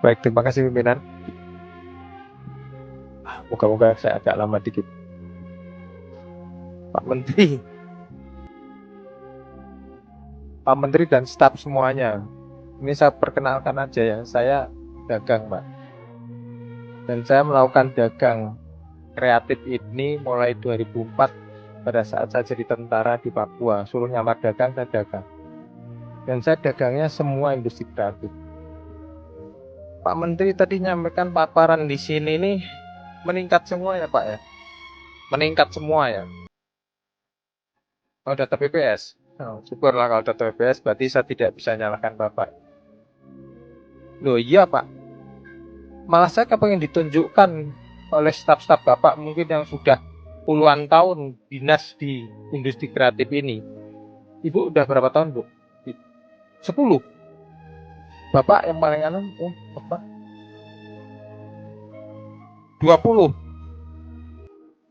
Baik, terima kasih pimpinan. Moga-moga saya agak lama dikit. Pak Menteri, Pak Menteri dan staf semuanya. Ini saya perkenalkan aja ya, saya dagang, Pak. Dan saya melakukan dagang kreatif ini mulai 2004 pada saat saya jadi tentara di Papua. Suruh nyamar dagang, saya dagang. Dan saya dagangnya semua industri kreatif. Pak Menteri tadi nyampaikan paparan di sini nih meningkat semua ya Pak ya? Meningkat semua ya? Oh, data BPS? Oh, syukurlah kalau data BPS, berarti saya tidak bisa nyalahkan Bapak. Loh iya Pak, malah saya kepengen ditunjukkan oleh staf-staf Bapak mungkin yang sudah puluhan tahun dinas di industri kreatif ini. Ibu udah berapa tahun Bu? 10. Bapak yang paling anu, Bapak 20,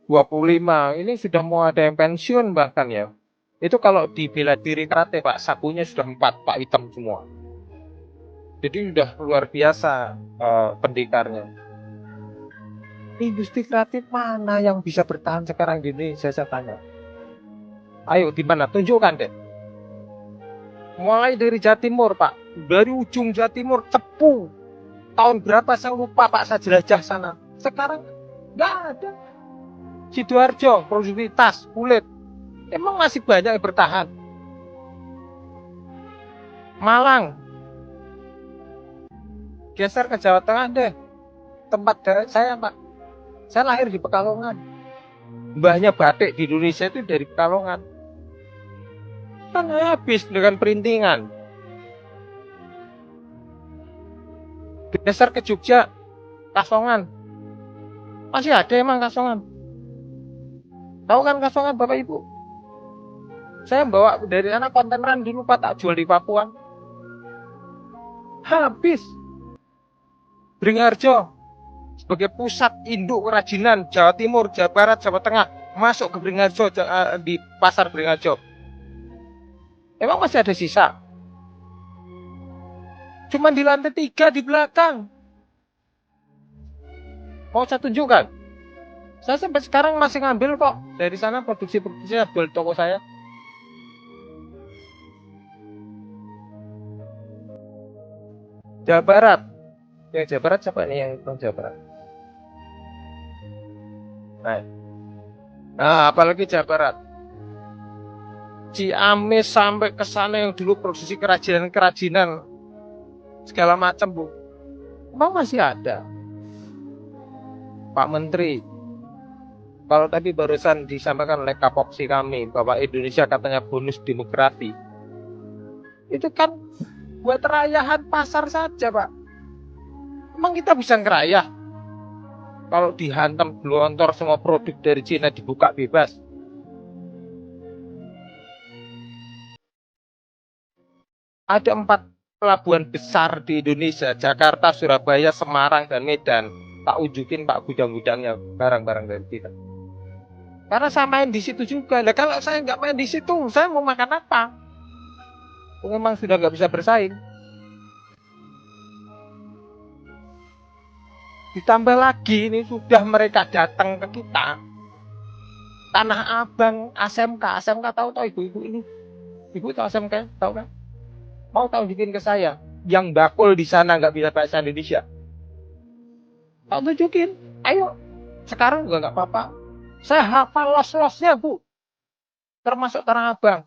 25. Ini sudah mau ada yang pensiun bahkan ya. Itu kalau di bela diri karate Pak, sakunya sudah 4, Pak, hitam semua. Jadi sudah luar biasa pendekarnya. Industri kreatif mana yang bisa bertahan sekarang di Indonesia, saya tanya. Ayo di mana? Tunjukkan deh. Mulai dari Jawa Timur Pak, dari ujung Jawa Timur Cepu. Tahun berapa saya lupa Pak, saya jelajah sana. Sekarang nggak ada. Sidoarjo, produksi tas, kulit. Emang masih banyak yang bertahan. Malang, geser ke Jawa Tengah deh. Tempat saya Pak. Saya lahir di Pekalongan. Mbahnya batik di Indonesia itu dari Pekalongan. Kan habis dengan perintingan. Geser ke Jogja, Kasongan. Masih ada emang Kasongan. Tahu kan Kasongan Bapak Ibu? Saya bawa dari sana kontaineran dulu Pak, tak jual di Papua. Habis. Beringharjo sebagai pusat induk kerajinan Jawa Timur, Jawa Barat, Jawa Tengah, masuk ke Beringharjo di pasar Beringharjo. Emang masih ada sisa? Cuman di lantai 3 di belakang. Mau saya tunjukkan? Saya sampai sekarang masih ngambil kok dari sana produksi-produksi saya jual toko saya. Jawa Barat. Yang Jawa Barat siapa nih yang Jawa Barat? Nah, apalagi Jawa Barat. Ciamis sampai ke sana yang dulu produksi kerajinan-kerajinan segala macam, Bu. Emang masih ada? Pak Menteri, kalau tadi barusan disampaikan oleh Kapopsi kami bahwa Indonesia katanya bonus demografi. Itu kan buat rayahan pasar saja, Pak. Emang kita bisa ngerayah? Kalau dihantam gelontor semua produk dari Cina dibuka bebas. Ada 4 pelabuhan besar di Indonesia, Jakarta, Surabaya, Semarang, dan Medan. Tak unjukin Pak gudang-gudangnya barang-barang dari kita. Karena saya main di situ juga. Nah, kalau saya nggak main di situ, saya mau makan apa? Memang sudah nggak bisa bersaing. Ditambah lagi ini sudah mereka datang ke kita. Tanah Abang, ASMK tahu ibu-ibu ini. Ibu tahu ASMK, tahu kan? Mau tahu bikin ke saya. Yang bakul di sana nggak bisa bahasa Indonesia. Tak tunjukin. Ayo. Sekarang juga nggak apa-apa. Saya hafal los-losnya, Bu. Termasuk Tanah Abang.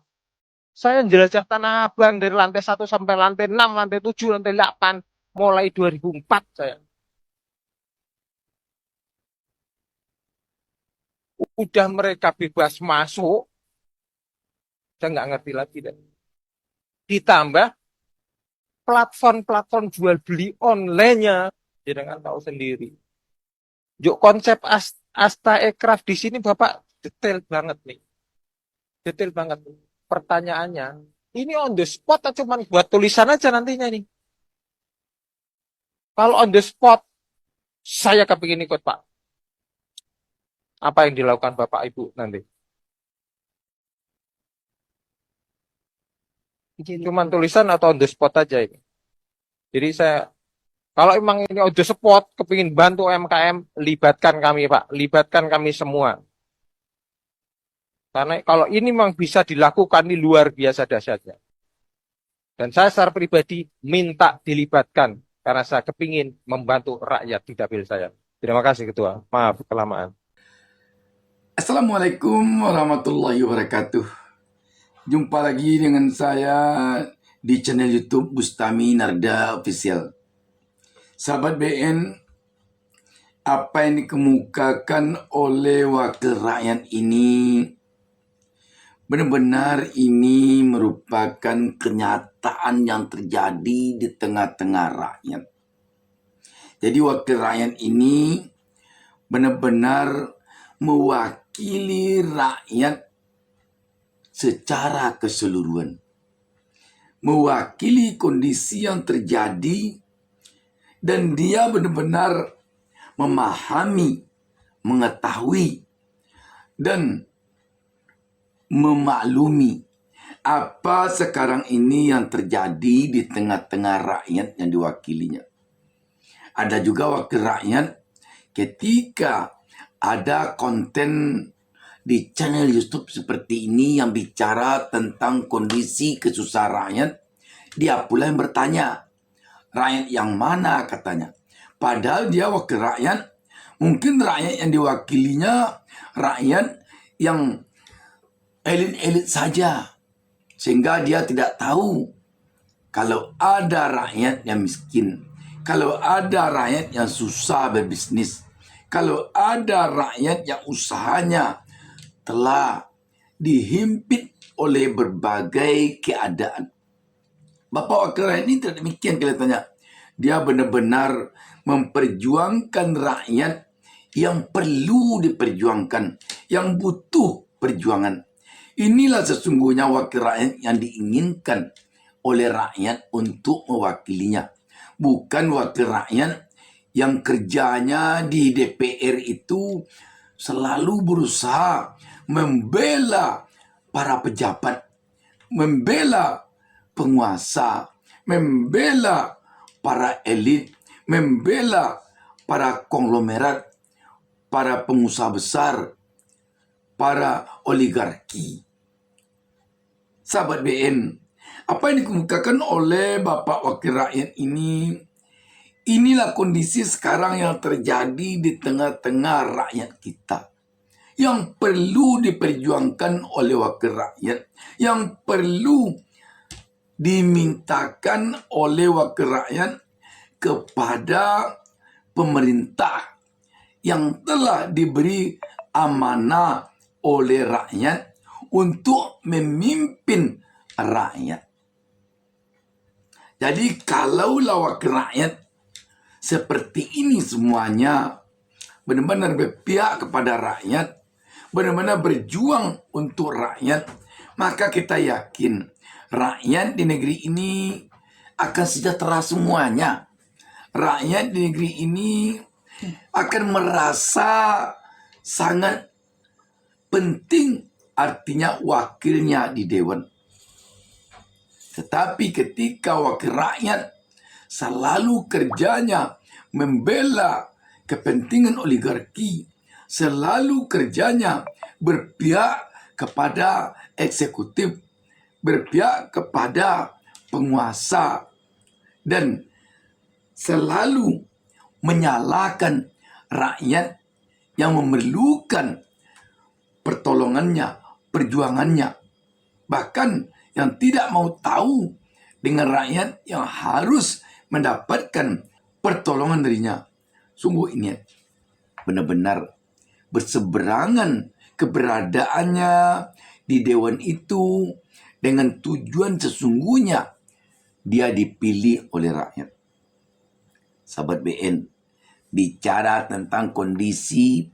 Saya jelajah Tanah Abang dari lantai 1 sampai lantai 6, lantai 7, lantai 8. Mulai 2004 saya. Udah mereka bebas masuk. Saya nggak ngerti lagi deh. Ditambah platform-platform jual beli online-nya. Jangan tahu sendiri. Yuk konsep Asta Aircraft di sini Bapak detail banget nih. Detail banget. Pertanyaannya, ini on the spot atau cuma buat tulisan aja nantinya nih? Kalau on the spot, saya kepingin ikut Pak. Apa yang dilakukan Bapak Ibu nanti? Cuma tulisan atau on the spot aja ini? Jadi saya Kalau emang ini on the spot, kepingin bantu UMKM, libatkan kami Pak, libatkan kami semua. Karena kalau ini memang bisa dilakukan, ini luar biasa dahsyatnya. Dan saya secara pribadi minta dilibatkan, karena saya kepingin membantu rakyat di dapil saya. Terima kasih Ketua, maaf kelamaan. Assalamualaikum warahmatullahi wabarakatuh. Jumpa lagi dengan saya di channel YouTube Bustami Narda Official. Sahabat BN, apa yang dikemukakan oleh wakil rakyat ini benar-benar ini merupakan kenyataan yang terjadi di tengah-tengah rakyat. Jadi wakil rakyat ini benar-benar mewakili rakyat secara keseluruhan. Mewakili kondisi yang terjadi dan dia benar-benar memahami, mengetahui, dan memaklumi apa sekarang ini yang terjadi di tengah-tengah rakyat yang diwakilinya. Ada juga wakil rakyat ketika ada konten di channel YouTube seperti ini yang bicara tentang kondisi kesusahan rakyat, dia pula yang bertanya, rakyat yang mana katanya. Padahal dia wakil rakyat, mungkin rakyat yang diwakilinya rakyat yang elit-elit saja. Sehingga dia tidak tahu kalau ada rakyat yang miskin, kalau ada rakyat yang susah berbisnis, kalau ada rakyat yang usahanya telah dihimpit oleh berbagai keadaan. Bapak wakil rakyat ini tidak demikian kelihatannya. Dia benar-benar memperjuangkan rakyat yang perlu diperjuangkan, yang butuh perjuangan. Inilah sesungguhnya wakil rakyat yang diinginkan oleh rakyat untuk mewakilinya. Bukan wakil rakyat yang kerjanya di DPR itu selalu berusaha membela para pejabat, membela penguasa, membela para elit, membela para konglomerat, para pengusaha besar, para oligarki. Sahabat BN, apa yang dikemukakan oleh Bapak Wakil Rakyat ini, inilah kondisi sekarang yang terjadi di tengah-tengah rakyat kita. Yang perlu diperjuangkan oleh wakil rakyat, yang perlu dimintakan oleh wakil rakyat kepada pemerintah yang telah diberi amanah oleh rakyat untuk memimpin rakyat. Jadi kalaulah wakil rakyat seperti ini semuanya, benar-benar berpihak kepada rakyat, benar-benar berjuang untuk rakyat, maka kita yakin rakyat di negeri ini akan sejahtera semuanya. Rakyat di negeri ini akan merasa sangat penting, artinya wakilnya di dewan. Tetapi ketika wakil rakyat selalu kerjanya membela kepentingan oligarki, selalu kerjanya berpihak kepada eksekutif, berpihak kepada penguasa, dan selalu menyalahkan rakyat yang memerlukan pertolongannya, perjuangannya, bahkan yang tidak mau tahu dengan rakyat yang harus mendapatkan pertolongan darinya. Sungguh ini benar-benar berseberangan keberadaannya di dewan itu dengan tujuan sesungguhnya dia dipilih oleh rakyat. Sahabat BN, bicara tentang kondisi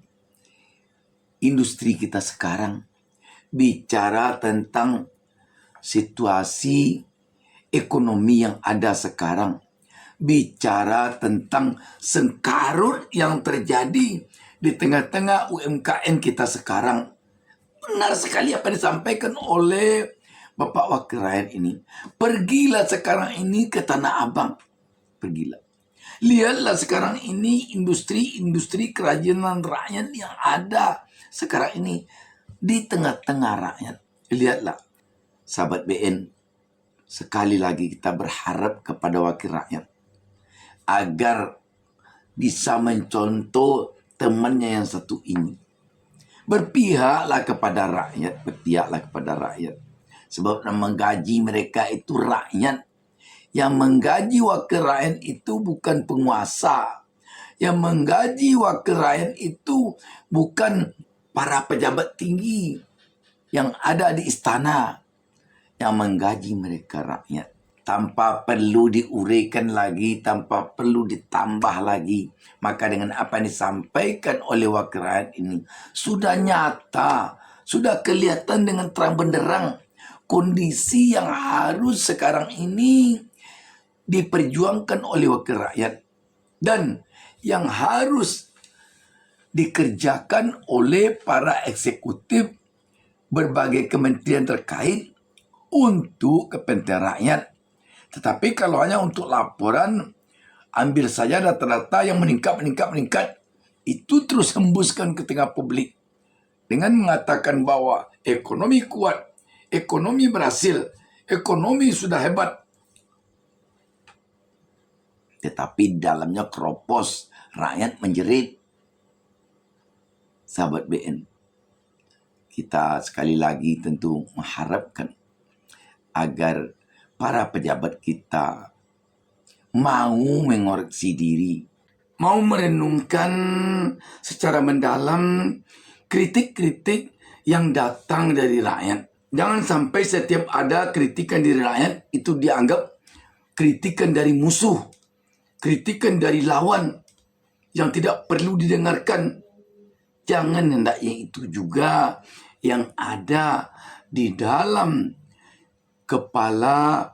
industri kita sekarang, bicara tentang situasi ekonomi yang ada sekarang, bicara tentang sengkarut yang terjadi di tengah-tengah UMKM kita sekarang. Benar sekali apa yang disampaikan oleh Bapak Wakil Rakyat ini. Pergilah sekarang ini ke Tanah Abang. Pergilah. Lihatlah sekarang ini industri-industri kerajinan rakyat yang ada sekarang ini di tengah-tengah rakyat. Lihatlah, sahabat BN, sekali lagi kita berharap kepada wakil rakyat agar bisa mencontoh temannya yang satu ini. Berpihaklah kepada rakyat. Sebab yang menggaji mereka itu rakyat. Yang menggaji wakil rakyat itu bukan penguasa. Yang menggaji wakil rakyat itu bukan para pejabat tinggi yang ada di istana. Yang menggaji mereka rakyat. Tanpa perlu diuraikan lagi, tanpa perlu ditambah lagi. Maka dengan apa yang disampaikan oleh wakil rakyat ini, sudah nyata, sudah kelihatan dengan terang benderang kondisi yang harus sekarang ini diperjuangkan oleh wakil rakyat. Dan yang harus dikerjakan oleh para eksekutif berbagai kementerian terkait untuk kepentingan rakyat. Tetapi kalau hanya untuk laporan, ambil saja data-data yang meningkat. Itu terus hembuskan ke tengah publik. Dengan mengatakan bahwa ekonomi kuat, ekonomi berhasil, ekonomi sudah hebat. Tetapi dalamnya keropos, rakyat menjerit. Sahabat BN, kita sekali lagi tentu mengharapkan agar para pejabat kita mau mengoreksi diri, mau merenungkan secara mendalam kritik-kritik yang datang dari rakyat. Jangan sampai setiap ada kritikan dari rakyat itu dianggap kritikan dari musuh, kritikan dari lawan yang tidak perlu didengarkan. Jangan hendaknya itu juga yang ada di dalam kepala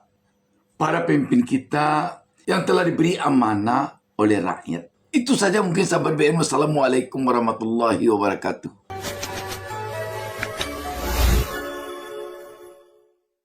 para pemimpin kita yang telah diberi amanah oleh rakyat. Itu saja mungkin sahabat BM. Wassalamualaikum warahmatullahi wabarakatuh.